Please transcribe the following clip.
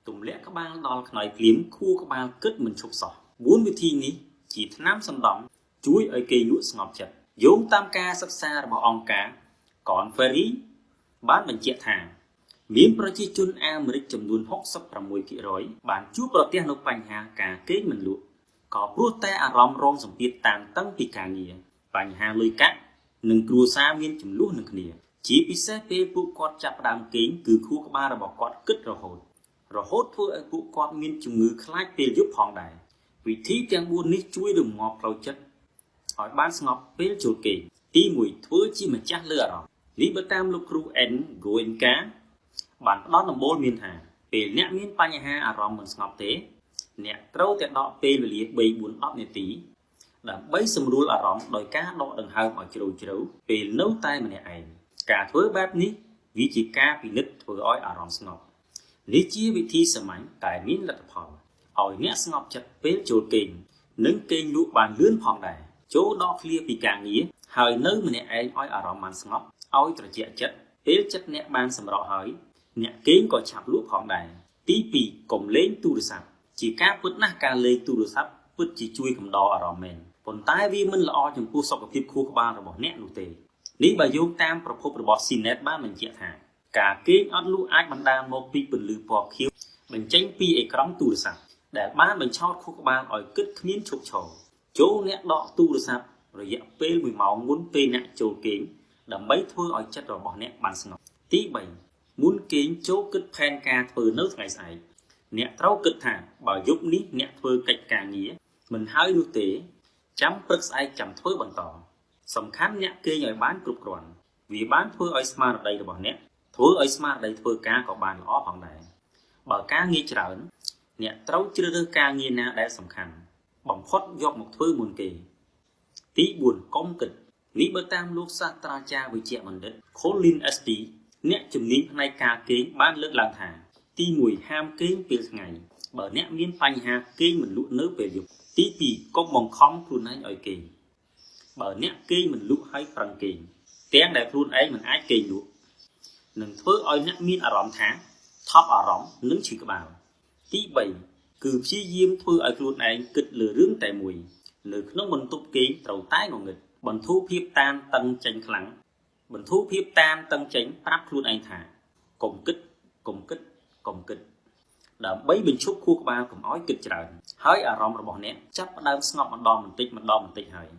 ទម្លាក់ក្បាលដល់ខ្នើយភ្លាមខួរក្បាលគិតមិនឈប់សោះ4វិធីនេះជាថ្នាំសណ្ដំជួយឲ្យគេងលក់ស្ងប់ចិត្តយោងតាមការសិក្សារបស់អង្គការ Conferry បានបញ្ជាក់ថាមានប្រជាជនអាមេរិកចំនួន 66% បានជួបប្រទះនូវបញ្ហាការគេងមិនលក់ក៏ព្រោះតែអារម្មណ៍រងសម្ពាធតានតឹងពីការងារបញ្ហាលុយកាក់និងគ្រួសារមានចំនួននឹងគ្នាជាពិសេសពេលពួកគាត់ចាប់ផ្ដើមគេងគឺខួរក្បាលរបស់គាត់គិតរហូតធ្វើឲ្យពួកគាត់មានជំងឺខ្លាចពេលយប់ផងដែរវិធីទាំង4នេះជួយរងាប់ផ្លូវចិត្តឲ្យបានស្ងប់ពេលចូលគេងទី1ធ្វើជាម្ចាស់លើអារម្មណ៍នេះបើតាមលោកគ្រូ N. Goenka បានផ្ដល់ដំបូលមានថាពេលអ្នកមានបញ្ហាអារម្មណ៍មិនស្ងប់ទេអ្នកត្រូវតែដកពេលវេលា 3-4-10 នាទីដើម្បីសម្រួលអារម្មណ៍ដោយការដកដង្ហើមឲ្យជ្រៅពេលនៅតែម្នាក់ឯងការធ្វើបែបនេះវាជាការពិនិត្យធ្វើឲ្យអារម្មណ៍ស្ងប់នេះជាវិធីសាមញ្ញតែមានលទ្ធផលឲ្យអ្នកស្ងប់ចិត្តពេលចូលគេងនិងគេងលក់បានលឿនផងដែរចូលដកឃ្លាពីការងារហើយនៅម្នាក់ឯងឲ្យអារម្មណ៍បានស្ងប់ឲ្យត្រជាក់ចិត្តពេលចិត្តអ្នកបានសម្រក់ហើយអ្នកគេងក៏ឆាប់លក់ផងដែរទី2កុំលេងទូរស័ព្ទជាការពិតណាស់ការលេងទូរស័ព្ទពិតជាជួយកំដរអារម្មណ៍មែនប៉ុន្តែវាមិនល្អចំពោះសុខភាពខួរក្បាលរបស់អ្នកនោះទេនេះបើយោងតាមប្រភពរបស់ CNET បានបញ្ជាក់ថាការគេងអត់លក់អាចបណ្ដាលមកពីពន្លឺពណ៌ខៀវបញ្ចេញពីអេក្រង់ទូរស័ព្ទដែលបានបញ្ឆោតខួរក្បាលឲ្យគិតគ្មានឈប់ឈរចូលអ្នកដកទូរស័ព្ទរយៈពេល1ម៉ោងមុនពេលអ្នកចូលគេងដើម្បីធ្វើឲ្យចិត្តរបស់អ្នកបានស្ងប់ទី3មុនគេងចូលគិតផែនការធ្វើនៅថ្ងៃស្អែកអ្នកត្រូវគិតថាបើយប់នេះអ្នកធ្វើកិច្ចការងារមិនហើយនោះទេចាំព្រឹកស្អែកចាំធ្វើបន្តសំខាន់អ្នកគេងឲ្យបានគ្រប់គ្រាន់វាបានធ្វើឲ្យស្មារតីរបស់អ្នកធ្វើឲ្យស្មារតីធ្វើការក៏បានល្អផងដែរបើការងារច្រើនអ្នកត្រូវជ្រើសរើសការងារណាដែលសំខាន់បំផុតយកមកធ្វើមុនគេទី4កុំគិតនេះបើតាមលោកសាស្ត្រាចារ្យវិជ្ជបណ្ឌិត Colin S.T. អ្នកជំនាញផ្នែកការគេងបានលើកឡើងថាទី1ហាមគេងពេលថ្ងៃបើអ្នកមានបញ្ហាគេងមិនលក់នៅពេលយប់ទី2កុំបង្ខំខ្លួនឯងឲ្យគេងបើអ្នកគេងមិនលក់ឲ្យប្រឹងគេងទាំងដែលខ្លួនឯងមិនអាចគេងលក់នឹងធ្វើឲ្យអ្នកមានអារម្មណ៍ថាថប់អារម្មណ៍និងឈឺក្បាលទី3គឺព្យាយាមធ្វើឲ្យខ្លួនឯងគិតលើរឿងតែមួយនៅក្នុងបន្ទប់គេងត្រូវតែងងឹតបន្ធូរភាពតានតឹងចេញខ្លាំងប្រាប់ខ្លួនឯងថាកុំគិតដើម្បីបញ្ឈប់ខួរក្បាលកុំឲ្យគិតច្រើនហើយអារម្មណ៍របស់អ្នកចាប់ផ្ដើមស្ងប់ម្ដងបន្តិចហើយ